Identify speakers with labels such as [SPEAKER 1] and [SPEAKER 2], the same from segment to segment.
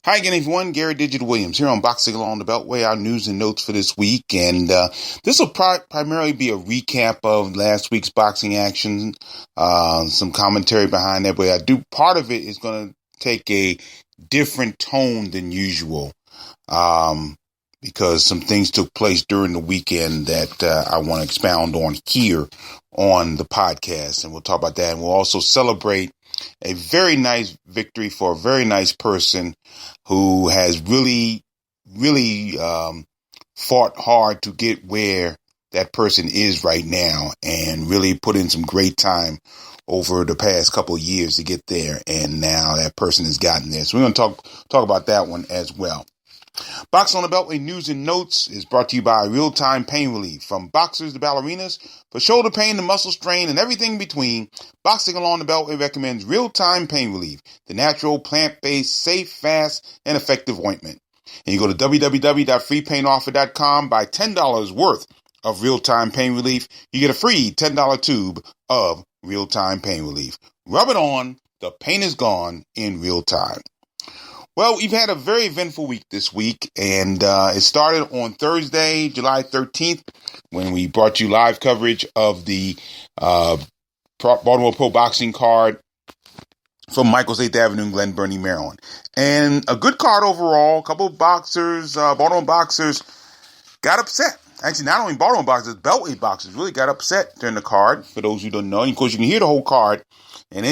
[SPEAKER 1] Hi again, everyone. Gary Digit Williams here on Boxing Along the Beltway, our news and notes for this week. And this will primarily be a recap of last week's boxing action, some commentary behind that. But part of it is going to take a different tone than usual because some things took place during the weekend that I want to expound on here on the podcast. And we'll talk about that. And we'll also celebrate a very nice victory for a very nice person who has really fought hard to get where that person is right now and really put in some great time over the past couple of years to get there. And now that person has gotten there. So we're going to talk about that one as well. Boxing on the Beltway News and Notes is brought to you by Real-Time Pain Relief. From boxers to ballerinas, for shoulder pain to muscle strain and everything in between, Boxing Along the Beltway recommends Real-Time Pain Relief, the natural, plant-based, safe, fast, and effective ointment. And you go to www.freepainoffer.com, buy $10 worth of Real-Time Pain Relief. You get a free $10 tube of Real-Time Pain Relief. Rub it on, the pain is gone in real time. Well, we've had a very eventful week this week, and it started on Thursday, July 13th, when we brought you live coverage of the Baltimore Pro Boxing card from Michael's 8th Avenue in Glen Burnie, Maryland. And a good card overall. A couple of boxers, Baltimore boxers, got upset. Actually, not only Baltimore boxers, Beltway boxers really got upset during the card, for those who don't know. And of course, you can hear the whole card and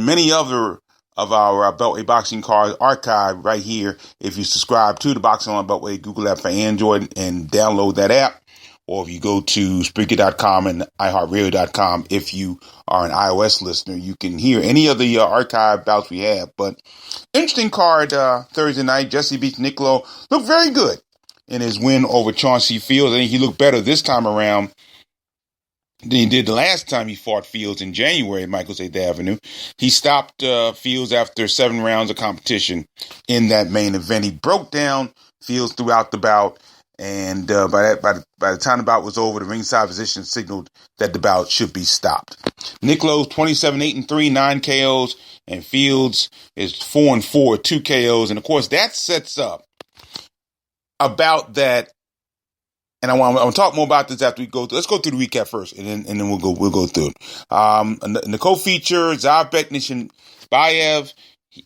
[SPEAKER 1] many other of our Beltway boxing cards archive right here. If you subscribe to the Boxing on Beltway Google app for Android and download that app, or if you go to Spreaker.com and iHeartRadio.com, if you are an iOS listener, you can hear any of the archive bouts we have. But interesting card Thursday night. Jesse beats Nick Lowe. Looked very good in his win over Chauncey Fields. I think he looked better this time around than he did the last time he fought Fields in January at Michael's 8th Avenue. He stopped Fields after 7 rounds of competition in that main event. He broke down Fields throughout the bout, and by the time the bout was over, the ringside physician signaled that the bout should be stopped. Nick Lowe's 27-8-3, 9 KOs, and Fields is 4-4, 2 KOs. And of course, that sets up about that. And I want to talk more about this after we go through. Let's go through the recap first, and then we'll go through it. In the co-feature, Zabek Nishinbayev,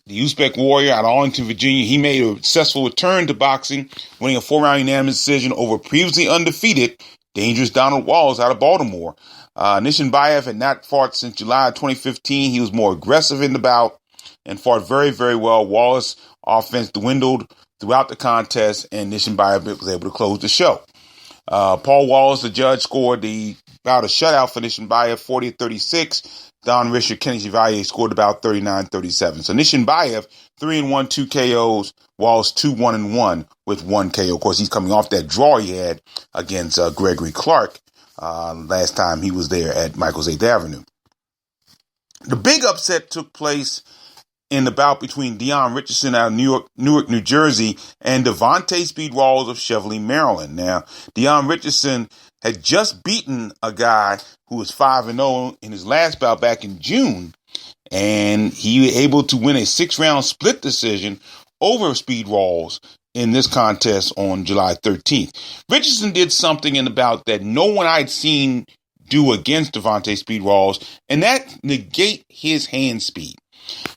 [SPEAKER 1] the Uzbek warrior out of Arlington, Virginia, he made a successful return to boxing, winning a 4-round unanimous decision over previously undefeated Dangerous Donald Walls out of Baltimore. Nishinbayev had not fought since July 2015. He was more aggressive in the bout and fought very, very well. Wallace' offense dwindled throughout the contest, and Nishinbayev was able to close the show. Paul Wallace, the judge, scored about a shutout for Nishinbayev, 40-36. Don Richard, Kenny Chevalier scored about 39-37. So Nishinbayev, 3-1, 2 KOs. Wallace 2-1-1 with 1 KO. Of course, he's coming off that draw he had against Gregory Clark last time he was there at Michael's 8th Avenue. The big upset took place in the bout between Devar Richardson out of Newark, New Jersey, and Devontae Speedwalls of Cheverly, Maryland. Now, Devar Richardson had just beaten a guy who was 5-0 in his last bout back in June, and he was able to win a 6-round split decision over Speedwalls in this contest on July 13th. Richardson did something in the bout that no one I'd seen do against Devontae Speedwalls, and that negate his hand speed.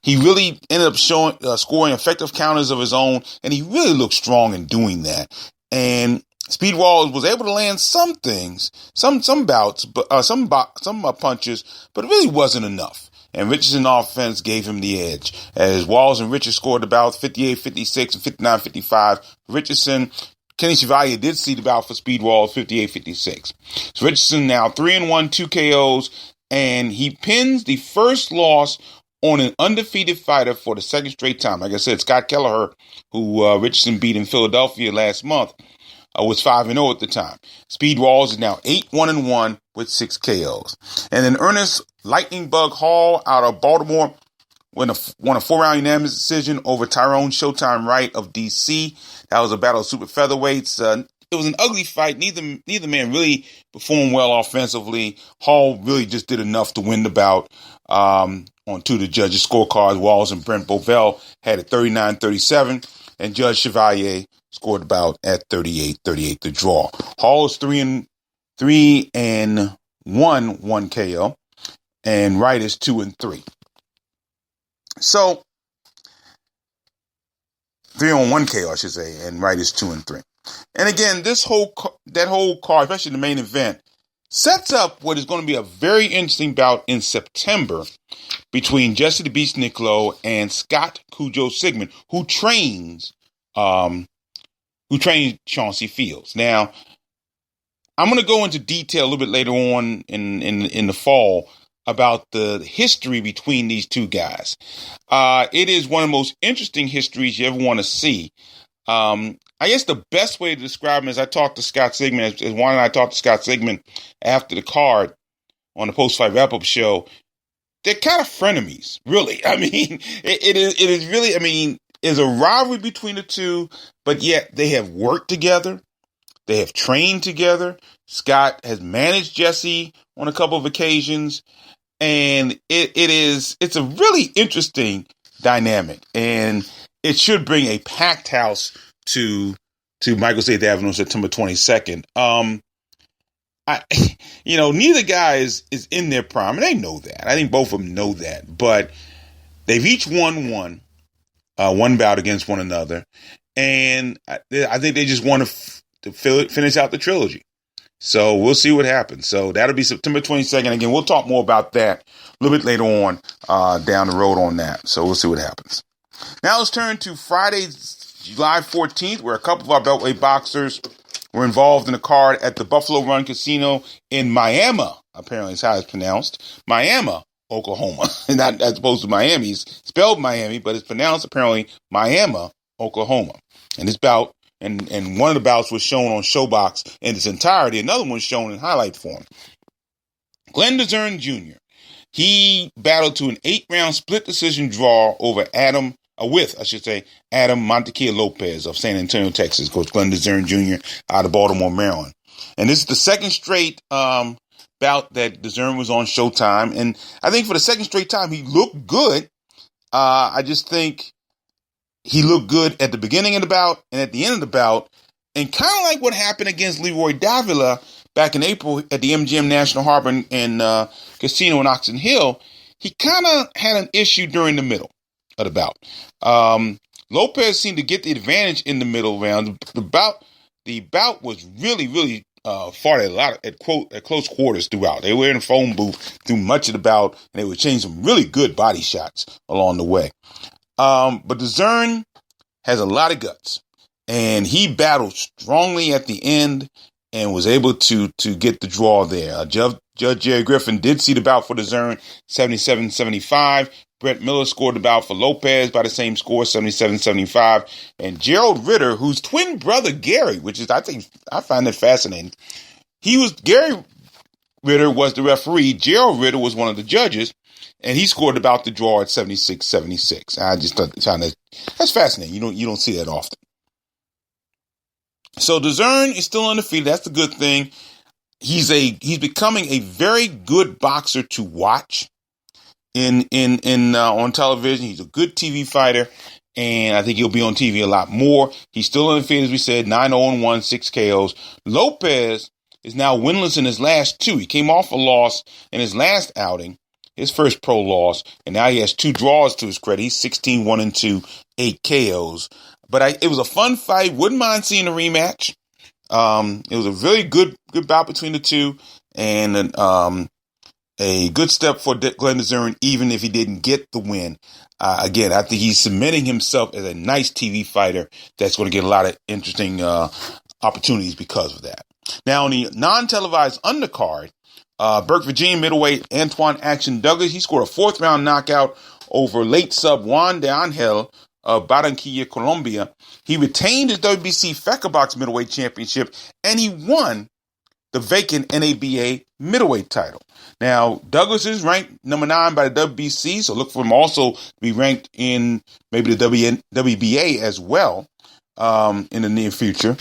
[SPEAKER 1] He really ended up scoring effective counters of his own, and he really looked strong in doing that. And Speedwalls was able to land some things, some bouts, but some punches, but it really wasn't enough. And Richardson's offense gave him the edge, as Walls and Richards scored about 58-56 and 59-55. Richardson, Kenny Chevalier did see the bout for Speedwalls, 58-56. So Richardson now 3-1, 2 KOs, and he pins the first loss on an undefeated fighter for the second straight time. Like I said, Scott Kelleher, who Richardson beat in Philadelphia last month, was 5-0 at the time. Speedwalls is now 8-1-1 with 6 KOs. And then Ernest Lightning Bug Hall out of Baltimore won a 4-round unanimous decision over Tyrone Showtime Wright of D.C. That was a battle of super featherweights. It was an ugly fight. Neither man really performed well offensively. Hall really just did enough to win the bout. On two of the judges' scorecards, Walls and Brent Bovell had it 39-37. and Judge Chevalier scored the bout at 38-38 the draw. Hall is 3-1, 1 KO, and Wright is 2-3. So 3-1 KO, I should say, and Wright is 2-3. And again, that whole card, especially the main event, sets up what is going to be a very interesting bout in September between Jesse the Beast Nick Lowe and Scott Cujo Sigmund, who trains Chauncey Fields. Now, I'm going to go into detail a little bit later on in the fall about the history between these two guys. It is one of the most interesting histories you ever want to see. I guess the best way to describe him is I talked to Scott Sigmund, as Juan and I talked to Scott Sigmund after the card on the post-fight wrap-up show. They're kind of frenemies, really. I mean, it is really, I mean, there's a rivalry between the two, but yet they have worked together. They have trained together. Scott has managed Jesse on a couple of occasions, and it's a really interesting dynamic, and it should bring a packed house to Michael State Avenue on September 22nd. Neither guy is in their prime, and they know that. I think both of them know that, but they've each won one bout against one another, and I think they just want to finish out the trilogy. So we'll see what happens. So that'll be September 22nd. Again, we'll talk more about that a little bit later on down the road on that. So we'll see what happens. Now let's turn to Friday, July 14th, where a couple of our Beltway boxers were involved in a card at the Buffalo Run Casino in Miami. Apparently, is how it's pronounced. Miami, Oklahoma. Not as opposed to Miami. It's spelled Miami, but it's pronounced apparently Miami, Oklahoma. And this bout, and one of the bouts was shown on Showbox in its entirety. Another one was shown in highlight form. Glenn DeZern Jr. He battled to an 8-round split decision draw over Adam Montequia Lopez of San Antonio, Texas. Coach Glenn DeZern Jr. out of Baltimore, Maryland. And this is the second straight bout that DeZern was on Showtime. And I think for the second straight time, he looked good. I just think he looked good at the beginning of the bout and at the end of the bout. And kind of like what happened against Leroy Davila back in April at the MGM National Harbor and Casino in Oxon Hill, he kind of had an issue during the middle of the bout. Lopez seemed to get the advantage in the middle round. The bout was really, really fought at close quarters throughout. They were in a phone booth through much of the bout, and they would change some really good body shots along the way. But DeZern has a lot of guts, and he battled strongly at the end and was able to get the draw there. Judge Jerry Griffin did see the bout for DeZern, 77-75. Brett Miller scored the bout for Lopez by the same score, 77-75. And Gerald Ritter, whose twin brother Gary, which is, I find it fascinating. Gary Ritter was the referee. Gerald Ritter was one of the judges, and he scored the bout the draw at 76-76. I just thought that's fascinating. You don't see that often. So DeZern is still undefeated. That's the good thing. He's becoming a very good boxer to watch on television. He's a good TV fighter, and I think he'll be on TV a lot more. He's still undefeated, as we said, 9-0-1, 6 KOs. Lopez is now winless in his last two. He came off a loss in his last outing, his first pro loss, and now he has 2 draws to his credit. He's 16-1-2, 8 KOs. But it was a fun fight. Wouldn't mind seeing a rematch. It was a really good bout between the two, and a good step for Glenn DeZern, even if he didn't get the win. Again, I think he's cementing himself as a nice TV fighter that's going to get a lot of interesting opportunities because of that. Now, on the non-televised undercard, Burke, Virginia middleweight Antoine Action Douglas, he scored a 4th-round knockout over late sub Juan de Angel of Barranquilla, Colombia. He retained his WBC Feckerbox middleweight championship, and he won the vacant NABA middleweight title. Now, Douglas is ranked number 9 by the WBC, so look for him also to be ranked in maybe the WBA as well in the near future.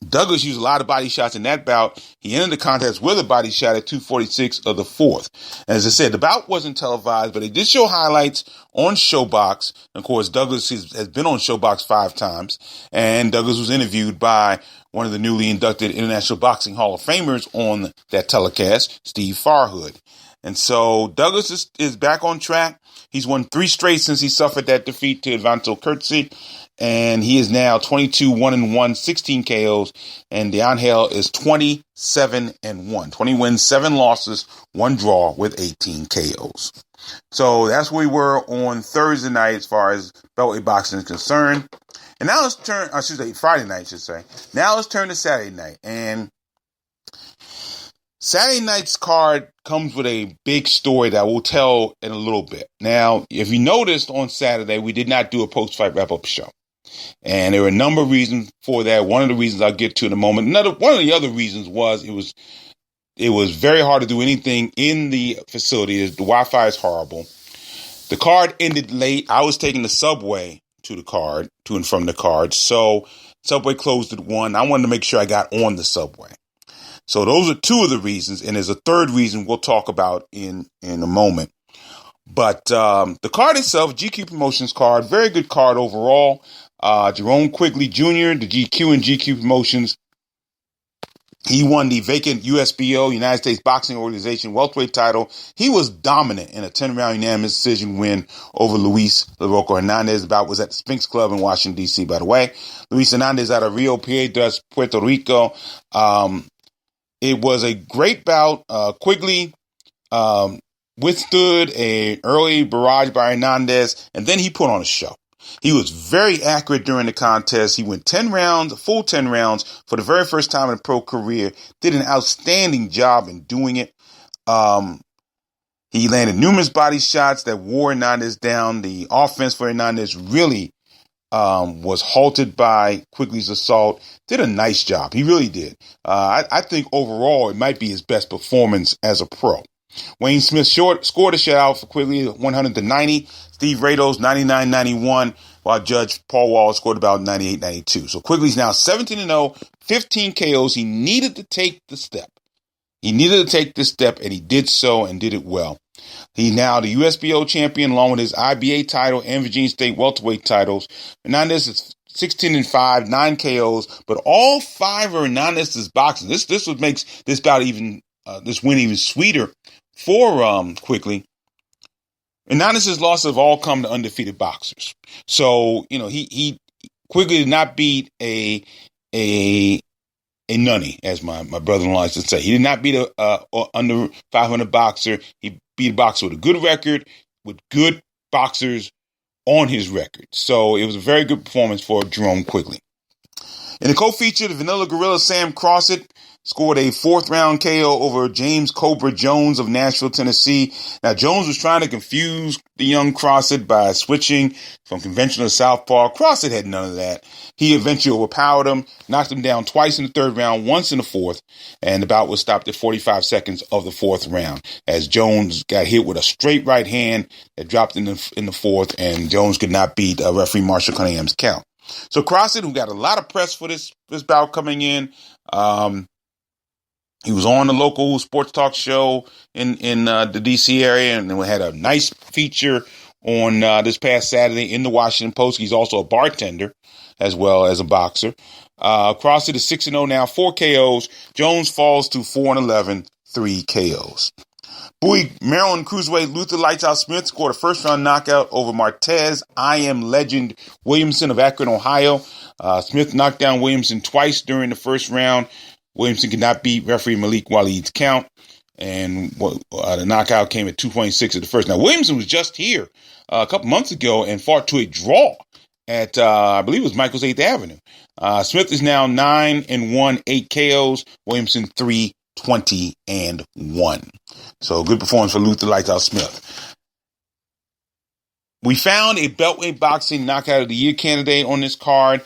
[SPEAKER 1] Douglas used a lot of body shots in that bout. He ended the contest with a body shot at 2:46 of the fourth. As I said, the bout wasn't televised, but they did show highlights on Showbox. And of course, Douglas has been on Showbox 5 times, and Douglas was interviewed by one of the newly inducted International Boxing Hall of Famers on that telecast, Steve Farhood. And so Douglas is back on track. He's won 3 straight since he suffered that defeat to Ivanto Kurtzi. And he is now 22-1-1, 16 KOs. And the Angel is 27-1. 20 wins, 7 losses, 1 draw with 18 KOs. So that's where we were on Thursday night as far as Beltway boxing is concerned. And now let's turn, Friday night, I should say. Now let's turn to Saturday night. And Saturday night's card comes with a big story that we'll tell in a little bit. Now, if you noticed on Saturday, we did not do a post-fight wrap-up show. And there were a number of reasons for that. One of the reasons I'll get to in a moment. One of the other reasons was it was very hard to do anything in the facility. The Wi-Fi is horrible. The card ended late. I was taking the subway to and from the card. So subway closed at 1. I wanted to make sure I got on the subway. So those are 2 of the reasons. And there's a third reason we'll talk about in a moment. But the card itself, GQ Promotions card, very good card overall. Jerome Quigley Jr., the GQ and GQ Promotions. He won the vacant USBO, United States Boxing Organization welterweight title. He was dominant in a 10-round unanimous decision win over Luis LaRocca Hernandez. The bout was at the Spinks Club in Washington, D.C., by the way. Luis Hernandez out of Rio Piedras, Puerto Rico. It was a great bout. Quigley withstood an early barrage by Hernandez, and then he put on a show. He was very accurate during the contest. He went 10 rounds, a full 10 rounds for the very first time in a pro career. Did an outstanding job in doing it. He landed numerous body shots that wore Hernandez down. The offense for Hernandez really was halted by Quigley's assault. Did a nice job. He really did. I think overall it might be his best performance as a pro. Wayne Smith scored a shutout for Quigley, 100-90. Steve Rados, 99-91, while Judge Paul Wall scored about 98-92. So Quigley's now 17-0, 15 KOs. He needed to take the step. And he did so and did it well. He's now the USBO champion along with his IBA title and Virginia State welterweight titles. Hernandez is 16-5, 9 KOs, but all 5 of Hernandez's boxing. This what makes this bout this win even sweeter for Quigley. Hernandez's losses have all come to undefeated boxers. So, he Quigley did not beat a nunny, as my brother-in-law used to say. He did not beat a under 500 boxer. He beat a boxer with a good record, with good boxers on his record. So it was a very good performance for Jerome Quigley. In the co-feature, the Vanilla Gorilla Sam Crossett scored a 4th-round KO over James Cobra Jones of Nashville, Tennessee. Now, Jones was trying to confuse the young Crossett by switching from conventional to southpaw. Crossett had none of that. He eventually overpowered him, knocked him down twice in the 3rd round, once in the 4th, and the bout was stopped at 45 seconds of the 4th round as Jones got hit with a straight right hand that dropped in the 4th, and Jones could not beat referee Marshall Cunningham's count. So Crossett, who got a lot of press for this bout coming in, he was on the local sports talk show in the D.C. area, and we had a nice feature on this past Saturday in the Washington Post. He's also a bartender as well as a boxer. Crossett is 6-0 now, 4 KOs. Jones falls to 4-11, 3 KOs. Bowie, Maryland cruiserweight Luther Lights Out Smith scored a 1st-round knockout over Martez I Am Legend Williamson of Akron, Ohio. Smith knocked down Williamson twice during the 1st round. Williamson could not beat referee Malik Waleed's count, and the knockout came at 2.6 of the 1st. Now, Williamson was just here a couple months ago and fought to a draw at, I believe it was Michael's 8th Avenue. Smith is now 9-1, 8 KOs. Williamson 3-20-1. So good performance for Luther Lights Out Smith. We found a Beltway boxing knockout of the year candidate on this card.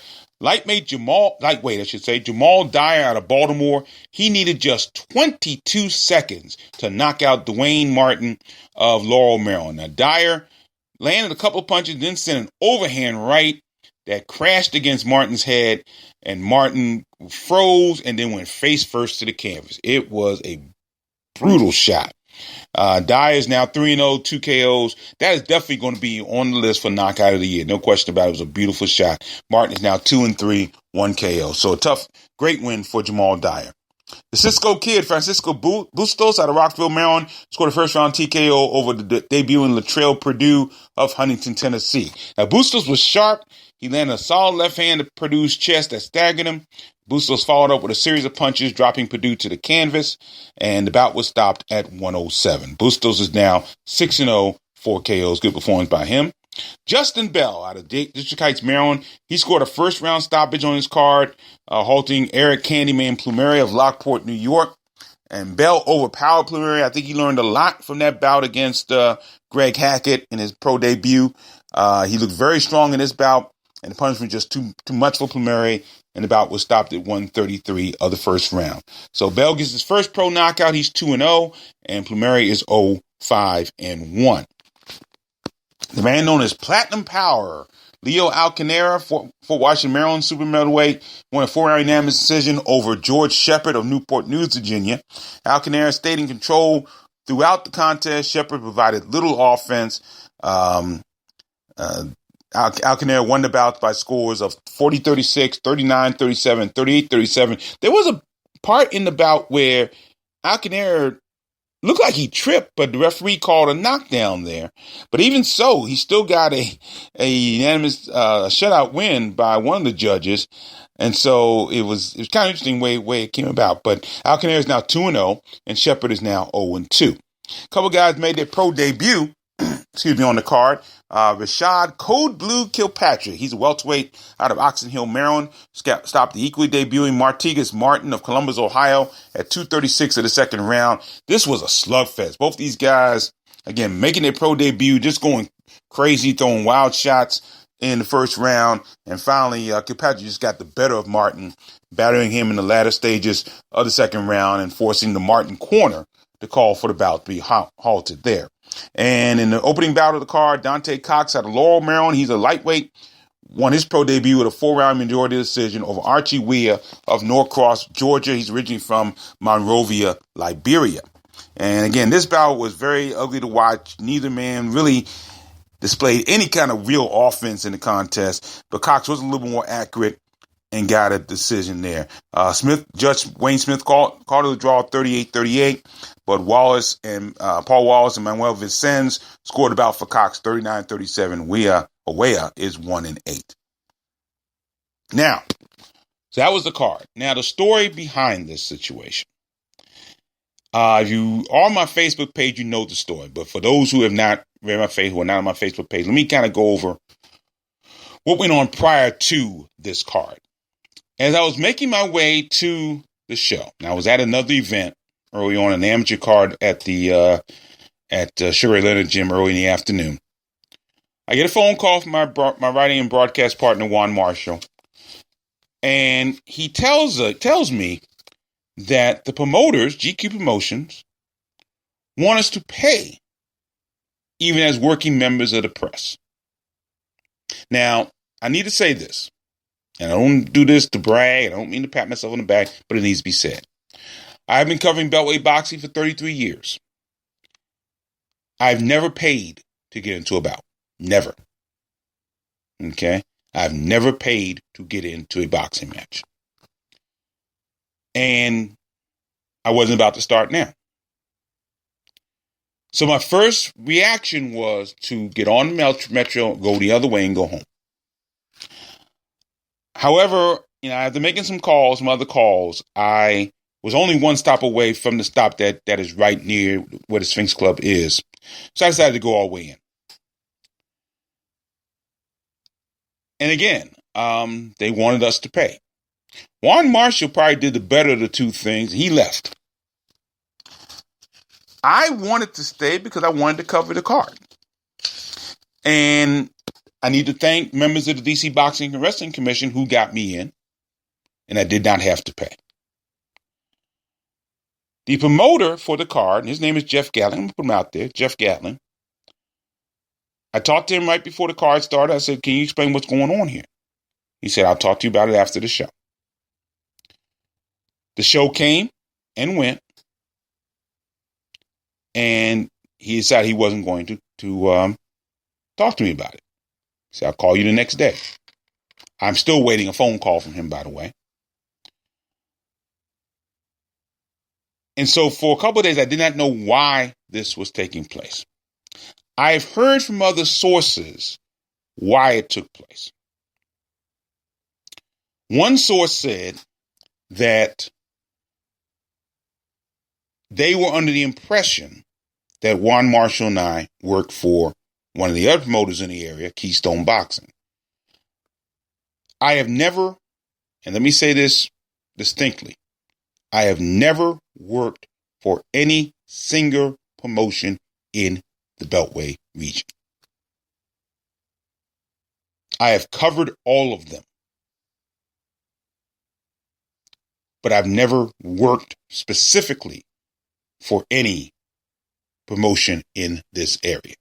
[SPEAKER 1] Jamal Dyer out of Baltimore. He needed just 22 seconds to knock out Dwayne Martin of Laurel, Maryland. Now, Dyer landed a couple of punches, then sent an overhand right that crashed against Martin's head, and Martin froze and then went face first to the canvas. It was a brutal shot. Dyer is now 3-0, 2 KOs. That is definitely going to be on the list for knockout of the year. No question about it. It was a beautiful shot. Martin is now 2-3, 1 KO. So a tough, great win for Jamal Dyer. The Cisco kid, Francisco Bustos out of Rockville, Maryland, scored a first-round TKO over the debuting Latrell Purdue of Huntington, Tennessee. Now, Bustos was sharp. He landed a solid left hand to Purdue's chest that staggered him. Bustos followed up with a series of punches, dropping Purdue to the canvas, and the bout was stopped at 107. Bustos is now 6-0, 4 KOs. Good performance by him. Justin Bell out of District Heights, Maryland. He scored a first-round stoppage on his card, halting Eric Candyman Plumeri of Lockport, New York. And Bell overpowered Plumeri. I think he learned a lot from that bout against Greg Hackett in his pro debut. He looked very strong in this bout, and the punishment was just too much for Plumeri, and the bout was stopped at 133 of the first round. So Bell gets his first pro knockout. He's 2-0, and Plumeri is 0-5-1. The man known as Platinum Power, Leo Alcanera, Fort Washington, Maryland, super middleweight, won a 4-round unanimous decision over George Shepard of Newport News, Virginia. Alcanera stayed in control throughout the contest. Shepard provided little offense. Alcanera won the bout by scores of 40-36, 39-37, 38-37. There was a part in the bout where Alcanera looked like he tripped, but the referee called a knockdown there. But even so, he still got a unanimous shutout win by one of the judges. And so it was kind of interesting way it came about. But Alcanera is now 2-0, and Shepard is now 0-2. A couple guys made their pro debut, on the card. Rashad Code Blue Kilpatrick. He's a welterweight out of Oxon Hill, Maryland. Stopped the equally debuting Martigas Martin of Columbus, Ohio at 236 of the second round. This was a slugfest. Both these guys, again, making their pro debut, just going crazy, throwing wild shots in the first round. And finally, Kilpatrick just got the better of Martin, battering him in the latter stages of the second round and forcing the Martin corner to call for the bout to be halted there. And in the opening bout of the card, Dante Cox out of Laurel, Maryland, he's a lightweight, won his pro debut with a 4-round majority decision over Archie Weah of Norcross, Georgia. He's originally from Monrovia, Liberia. And again, this bout was very ugly to watch. Neither man really displayed any kind of real offense in the contest, but Cox was a little more accurate and got a decision there. Judge Wayne Smith called the draw 38-38, but Paul Wallace and Manuel Vincennes scored the bout for Cox 39-37. Weah is 1-8. Now, so that was the card. Now, the story behind this situation. If you are on my Facebook page, you know the story. But for those who have not read my face, who are not on my Facebook page, let me kind of go over what went on prior to this card. As I was making my way to the show, and I was at another event early on, an amateur card at the Sugar Ray Leonard Gym early in the afternoon. I get a phone call from my writing and broadcast partner, Juan Marshall, and he tells me that the promoters, GQ Promotions, want us to pay even as working members of the press. Now, I need to say this. And I don't do this to brag. I don't mean to pat myself on the back, but it needs to be said. I've been covering Beltway boxing for 33 years. I've never paid to get into a bout. Never. Okay? I've never paid to get into a boxing match. And I wasn't about to start now. So my first reaction was to get on the Metro, go the other way, and go home. However, after making some other calls, I was only one stop away from the stop that is right near where the Sphinx Club is. So I decided to go all the way in. And again, they wanted us to pay. Juan Marshall probably did the better of the two things. He left. I wanted to stay because I wanted to cover the card. And I need to thank members of the DC Boxing and Wrestling Commission who got me in, and I did not have to pay. The promoter for the card, and his name is Jeff Gatlin. I'm going to put him out there, Jeff Gatlin. I talked to him right before the card started. I said, can you explain what's going on here? He said, I'll talk to you about it after the show. The show came and went, and he decided he wasn't going to talk to me about it. He said, I'll call you the next day. I'm still waiting a phone call from him, by the way. And so for a couple of days, I did not know why this was taking place. I have heard from other sources why it took place. One source said that they were under the impression that Juan Marshall and I worked for one of the other promoters in the area, Keystone Boxing. I have never, and let me say this distinctly, I have never worked for any single promotion in the Beltway region. I have covered all of them, but I've never worked specifically for any promotion in this area.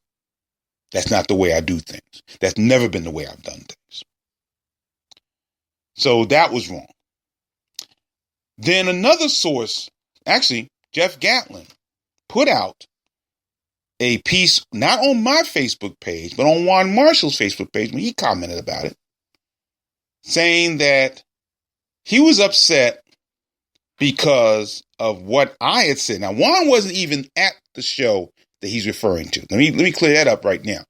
[SPEAKER 1] That's not the way I do things. That's never been the way I've done things. So that was wrong. Then another source, actually, Jeff Gatlin, put out a piece, not on my Facebook page, but on Juan Marshall's Facebook page when he commented about it, saying that he was upset because of what I had said. Now, Juan wasn't even at the show that he's referring to. Let me clear that up right now.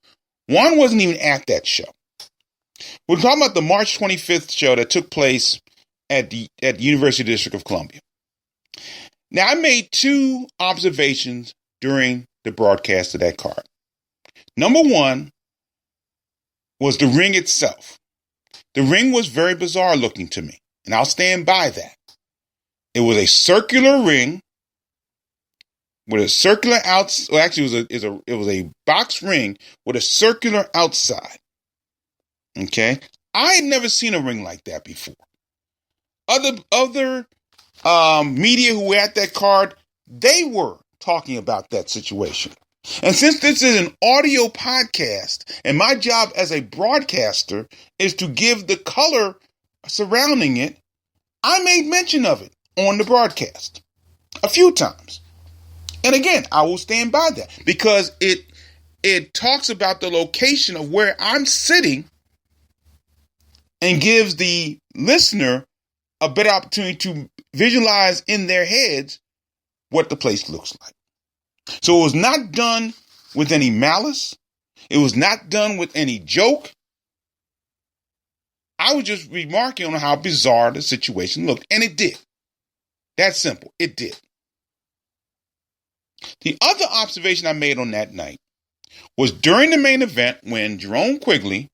[SPEAKER 1] Juan wasn't even at that show. We're talking about the March 25th show that took place at the University District of Columbia. Now, I made two observations during the broadcast of that card. Number one was the ring itself. The ring was very bizarre looking to me, and I'll stand by that. It was a circular ring with a circular outside. Well, actually, it was a box ring with a circular outside. Okay, I had never seen a ring like that before. Other media who were at that card, they were talking about that situation. And since this is an audio podcast, and my job as a broadcaster is to give the color surrounding it, I made mention of it on the broadcast a few times. And again, I will stand by that because it talks about the location of where I'm sitting and gives the listener a better opportunity to visualize in their heads what the place looks like. So it was not done with any malice. It was not done with any joke. I was just remarking on how bizarre the situation looked. And it did. That's simple. It did. The other observation I made on that night was during the main event when Jerome Quigley,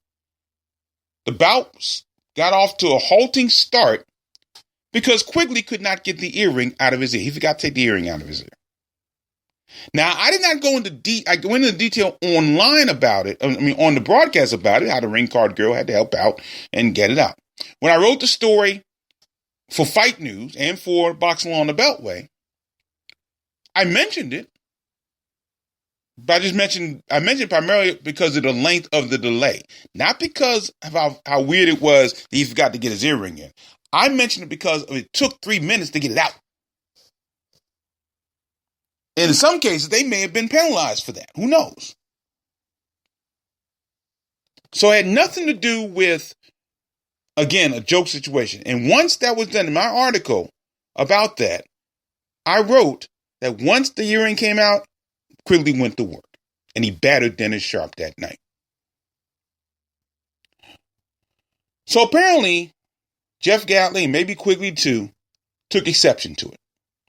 [SPEAKER 1] the bout got off to a halting start because Quigley could not get the earring out of his ear. He forgot to take the earring out of his ear. Now, I did not go into I go into detail online about it. On the broadcast about it, how the ring card girl had to help out and get it out. When I wrote the story for Fight News and for Boxing on the Beltway, I mentioned it. But I mentioned primarily because of the length of the delay, not because of how weird it was that he forgot to get his earring in. I mentioned it because it took 3 minutes to get it out. And in some cases, they may have been penalized for that. Who knows? So it had nothing to do with, again, a joke situation. And once that was done in my article about that, I wrote that once the earring came out, Quigley went to work. And he battered Dennis Sharp that night. So apparently, Jeff Gatlin, maybe Quigley too, took exception to it,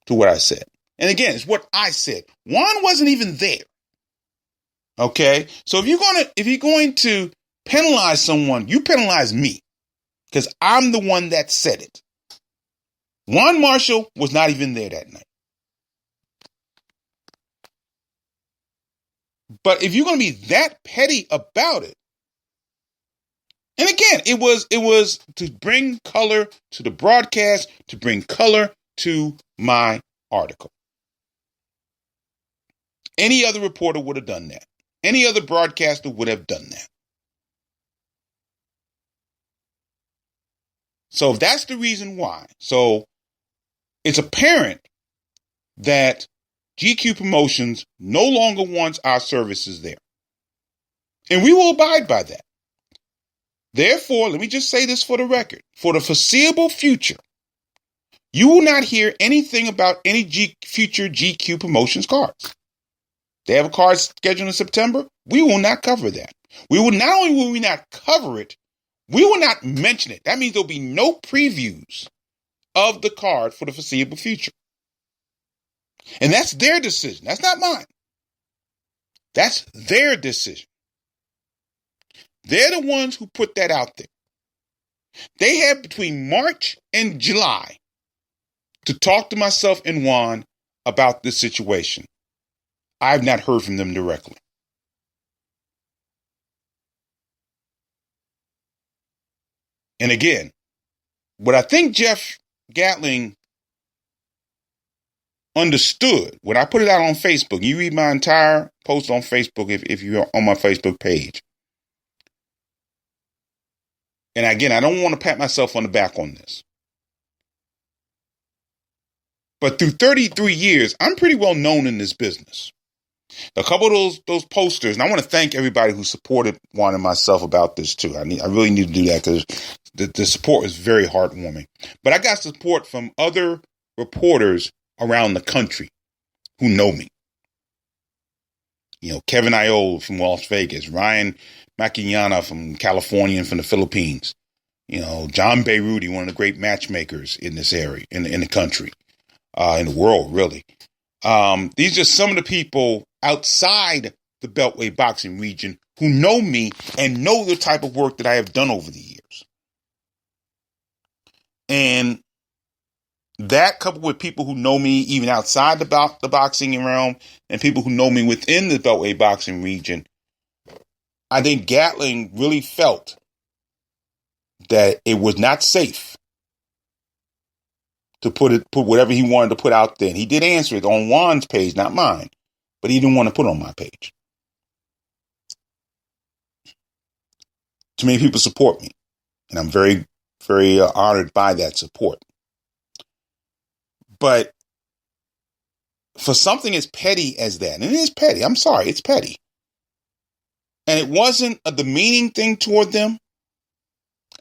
[SPEAKER 1] to what I said. And again, it's what I said. Juan wasn't even there. Okay? So if you're going to penalize someone, you penalize me. Because I'm the one that said it. Juan Marshall was not even there that night. But if you're going to be that petty about it, and again, it was to bring color to the broadcast, to bring color to my article. Any other reporter would have done that. Any other broadcaster would have done that. So that's the reason why. So it's apparent that GQ Promotions no longer wants our services there. And we will abide by that. Therefore, let me just say this for the record. For the foreseeable future, you will not hear anything about any future GQ Promotions cards. They have a card scheduled in September. We will not cover that. We will not only will we not cover it, we will not mention it. That means there'll be no previews of the card for the foreseeable future. And that's their decision. That's not mine. That's their decision. They're the ones who put that out there. They have between March and July to talk to myself and Juan about this situation. I've not heard from them directly. And again, what I think Jeff Gatling understood when I put it out on Facebook, you read my entire post on Facebook if you're on my Facebook page. And again, I don't want to pat myself on the back on this. But through 33 years, I'm pretty well known in this business. A couple of those posters, and I want to thank everybody who supported Juan and myself about this too. I really need to do that because the support was very heartwarming. But I got support from other reporters around the country who know me. You know, Kevin Iola from Las Vegas, Ryan Maciana from California and from the Philippines. You know, John Beirudi, one of the great matchmakers in this area, in the country, in the world, really. These are some of the people outside the Beltway boxing region who know me and know the type of work that I have done over the years. And that, coupled with people who know me even outside the boxing realm and people who know me within the Beltway boxing region, I think Gatling really felt that it was not safe to put whatever he wanted to put out there. And he did answer it on Juan's page, not mine, but he didn't want to put it on my page. Too many people support me, and I'm very, very honored by that support. But for something as petty as that, and it is petty, I'm sorry, it's petty, and it wasn't a demeaning thing toward them,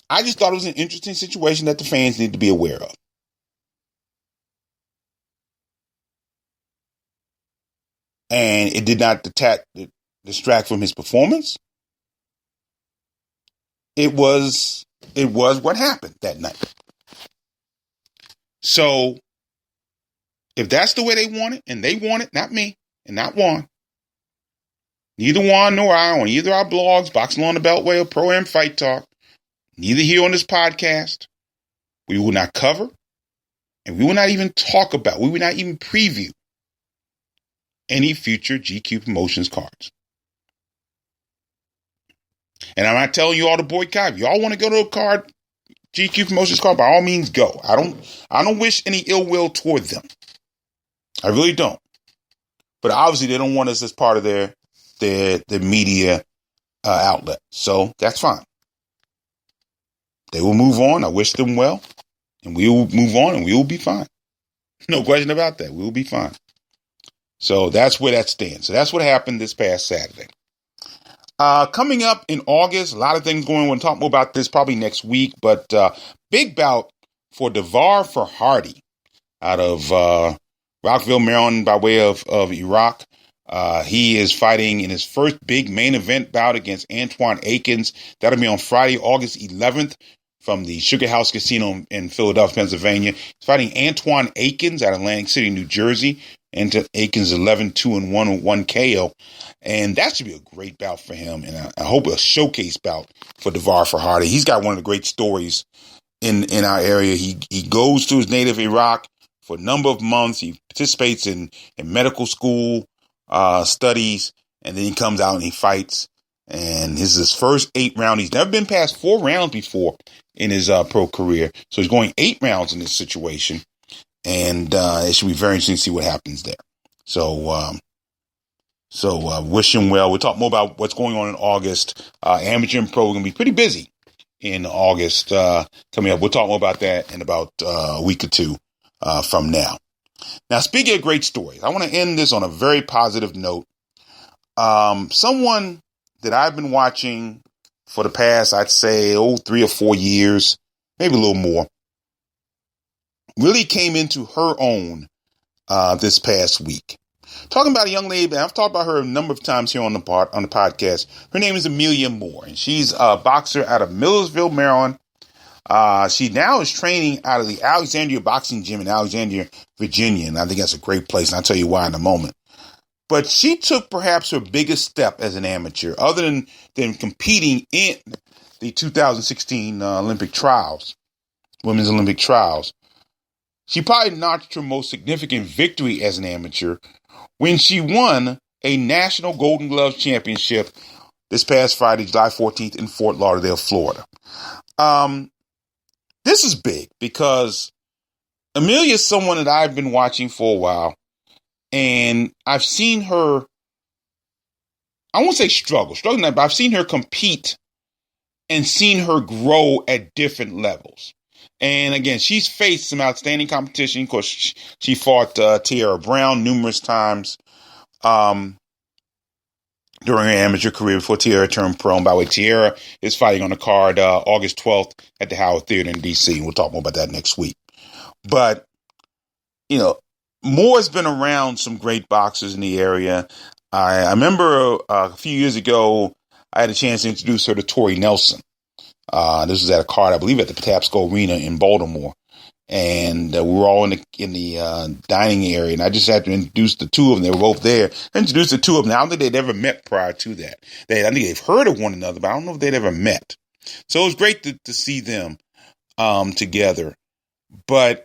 [SPEAKER 1] I just thought it was an interesting situation that the fans need to be aware of. And it did not distract from his performance. It was what happened that night. So if that's the way they want it, and they want it, not me and not Juan, neither Juan nor I on either our blogs, Boxing on the Beltway or Pro Am Fight Talk, neither here on this podcast, we will not cover, and we will not even talk about, we will not even preview any future GQ Promotions cards. And I'm not telling you all to boycott. If y'all want to go to a card, GQ Promotions card, by all means go. I don't wish any ill will toward them. I really don't. But obviously they don't want us as part of their media outlet. So that's fine. They will move on. I wish them well. And we will move on and we will be fine. No question about that. We will be fine. So that's where that stands. So that's what happened this past Saturday. Coming up in August, a lot of things going on. We'll talk more about this probably next week. But big bout for Devar Hardy out of Rockville, Maryland, by way of Iraq. He is fighting in his first big main event bout against Antoine Akins. That'll be on Friday, August 11th from the Sugar House Casino in Philadelphia, Pennsylvania. He's fighting Antoine Akins out of Atlantic City, New Jersey. And Akins 11-2-1 with 1 KO. And that should be a great bout for him. And I hope a showcase bout for Devar Hardy. He's got one of the great stories in our area. He goes to his native Iraq for a number of months. He participates in medical school studies. And then he comes out and he fights. And this is his first 8 round. He's never been past 4 rounds before in his pro career. So he's going 8 rounds in this situation. And it should be very interesting to see what happens there. So wish him well. We'll talk more about what's going on in August. Amateur and pro are going to be pretty busy in August coming up. We'll talk more about that in about a week or two from now. Now, speaking of great stories, I want to end this on a very positive note. Someone that I've been watching for the past, I'd say, 3 or 4 years, maybe a little more, really came into her own this past week. Talking about a young lady, I've talked about her a number of times here on the podcast. Her name is Amelia Moore, and she's a boxer out of Millersville, Maryland. She now is training out of the Alexandria Boxing Gym in Alexandria, Virginia, and I think that's a great place, and I'll tell you why in a moment. But she took perhaps her biggest step as an amateur, other than competing in the 2016 Olympic trials, women's Olympic trials. She probably notched her most significant victory as an amateur when she won a National Golden Gloves Championship this past Friday, July 14th in Fort Lauderdale, Florida. This is big because Amelia is someone that I've been watching for a while, and I've seen her, I won't say struggling, but I've seen her compete and seen her grow at different levels. And again, she's faced some outstanding competition. Of course, she fought Tiara Brown numerous times during her amateur career before Tiara turned pro. And by the way, Tiara is fighting on the card August 12th at the Howard Theater in D.C. We'll talk more about that next week. But, you know, Moore's been around some great boxers in the area. I remember a few years ago, I had a chance to introduce her to Tori Nelson. This was at a card, I believe, at the Patapsco Arena in Baltimore. And we were all in the dining area, and I just had to introduce the two of them. They were both there. I introduced the two of them. I don't think they'd ever met prior to that. I think they've heard of one another, but I don't know if they'd ever met. So it was great to see them together. But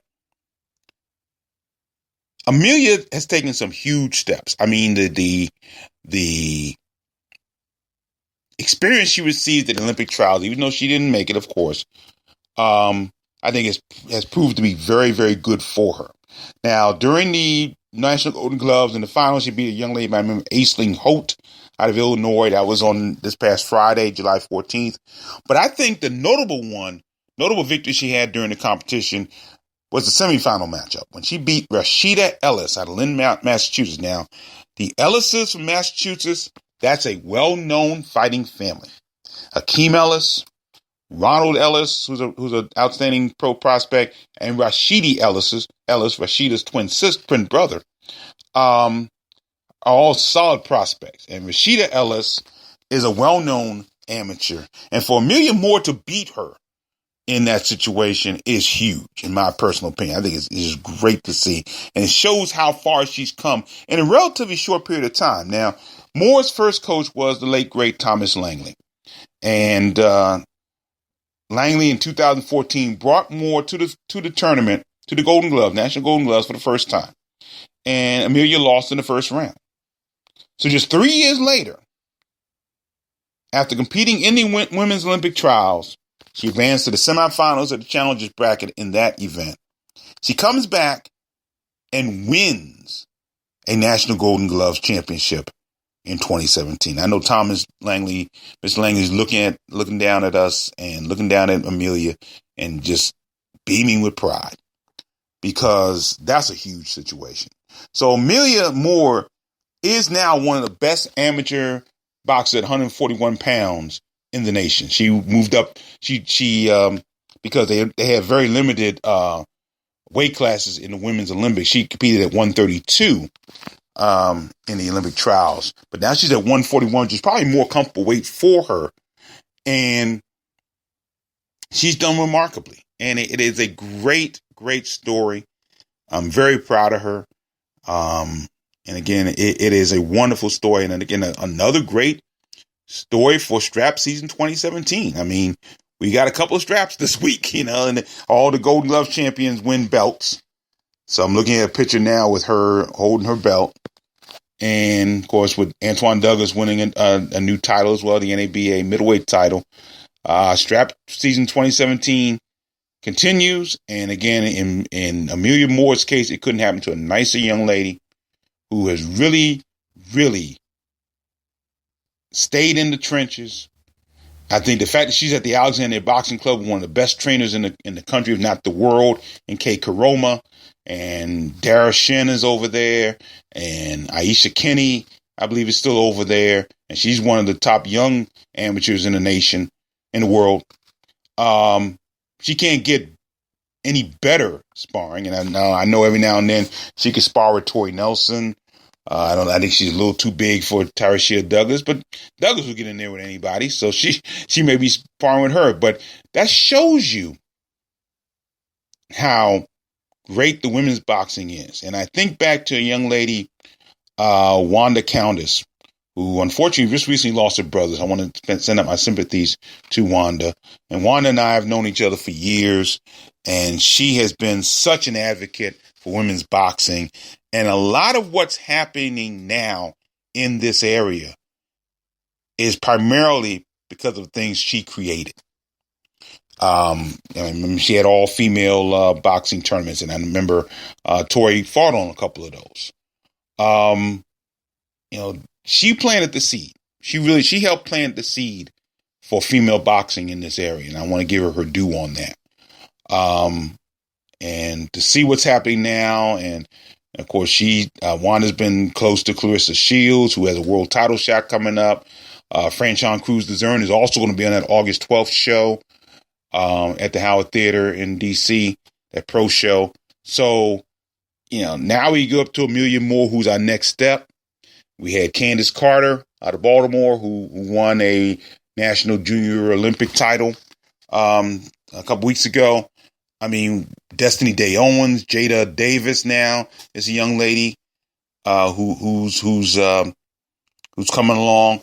[SPEAKER 1] Amelia has taken some huge steps. I mean, the experience she received at the Olympic trials, even though she didn't make it, of course, I think has proved to be very, very good for her. Now, during the National Golden Gloves in the final, she beat a young lady by the name of Aisling Holt out of Illinois. That was on this past Friday, July 14th. But I think the notable victory she had during the competition was the semifinal matchup when she beat Rashida Ellis out of Lynn, Massachusetts. Now, the Ellises from Massachusetts, that's a well-known fighting family. Hakeem Ellis, Ronald Ellis, who's an outstanding pro prospect, and Rashidi Ellis, Rashida's twin brother, are all solid prospects. And Rashida Ellis is a well-known amateur. And for Amelia Moore to beat her in that situation is huge, in my personal opinion. I think it's great to see. And it shows how far she's come in a relatively short period of time. Now, Moore's first coach was the late, great Thomas Langley. And Langley in 2014 brought Moore to the tournament, to the Golden Glove, National Golden Gloves for the first time. And Amelia lost in the first round. So just 3 years later, after competing in the women's Olympic trials, she advanced to the semifinals of the Challengers bracket in that event. She comes back and wins a National Golden Gloves championship in 2017. I know Mr. Langley is looking down at us and looking down at Amelia and just beaming with pride, because that's a huge situation. So Amelia Moore is now one of the best amateur boxers at 141 pounds in the nation. She moved up. She because they have very limited weight classes in the women's Olympics. She competed at 132 in the Olympic trials, but now she's at 141, which is probably more comfortable weight for her, and she's done remarkably. And it is a great story. I'm very proud of her. And again, it is a wonderful story, and again, another great story for strap season 2017. I mean, we got a couple of straps this week, and all the Golden Glove champions win belts. So I'm looking at a picture now with her holding her belt. And of course, with Antoine Douglas winning a new title as well, the NABA middleweight title. Strap season 2017 continues. And again, in Amelia Moore's case, it couldn't happen to a nicer young lady who has really, really stayed in the trenches, I think the fact that she's at the Alexandria Boxing Club, one of the best trainers in the country, if not the world, in Kay Karoma, and Dara Shin is over there, and Aisha Kinney, I believe, is still over there, and she's one of the top young amateurs in the nation, in the world. She can't get any better sparring, and I know every now and then she can spar with Tori Nelson. I think she's a little too big for Tarashia Douglas, but Douglas will get in there with anybody, so she may be sparring with her. But that shows you how great the women's boxing is. And I think back to a young lady, Wanda Countess, who unfortunately just recently lost her brothers. I want to send out my sympathies to Wanda. And Wanda and I have known each other for years, and she has been such an advocate for women's boxing. And a lot of what's happening now in this area is primarily because of things she created. She had all female boxing tournaments, and I remember Tori fought on a couple of those. She planted the seed. She helped plant the seed for female boxing in this area, and I want to give her due on that. And to see what's happening now, and of course, Wanda's been close to Clarissa Shields, who has a world title shot coming up. Franchon Cruz DeZern is also going to be on that August 12th show at the Howard Theater in D.C., that pro show. So, now we go up to Amelia Moore, who's our next step. We had Candace Carter out of Baltimore, who won a National Junior Olympic title a couple weeks ago. Destiny Day Owens, Jada Davis now is a young lady who's coming along.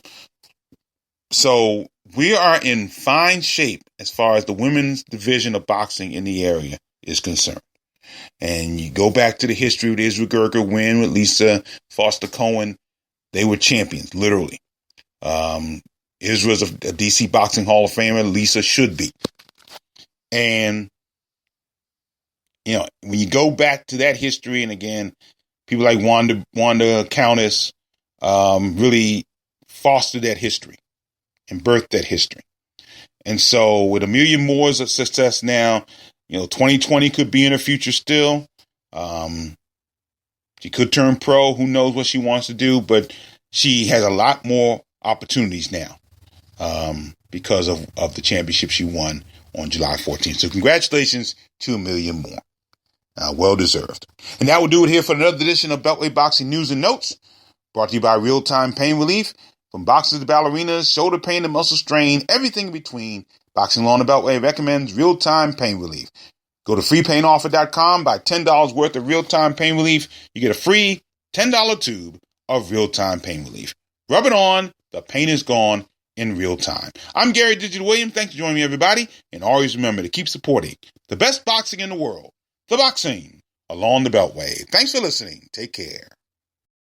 [SPEAKER 1] So we are in fine shape as far as the women's division of boxing in the area is concerned. And you go back to the history of the Israel Gerger win with Lisa Foster Cohen. They were champions, literally. Israel's a DC Boxing Hall of Famer. Lisa should be. And when you go back to that history, and again, people like Wanda Countess really fostered that history and birthed that history. And so with Amelia Moore's success now, 2020 could be in her future still. She could turn pro. Who knows what she wants to do, but she has a lot more opportunities now because of the championship she won on July 14th. So congratulations to Amelia Moore. Well deserved. And that will do it here for another edition of Beltway Boxing News and Notes, brought to you by Real Time Pain Relief. From boxers to ballerinas, shoulder pain to muscle strain, everything in between, Boxing Law on the Beltway recommends Real Time Pain Relief. Go to freepainoffer.com, buy $10 worth of Real Time Pain Relief. You get a free $10 tube of Real Time Pain Relief. Rub it on. The pain is gone in real time. I'm Gary Digital Williams. Thanks for joining me, everybody. And always remember to keep supporting the best boxing in the world. The boxing along the Beltway. Thanks for listening. Take care.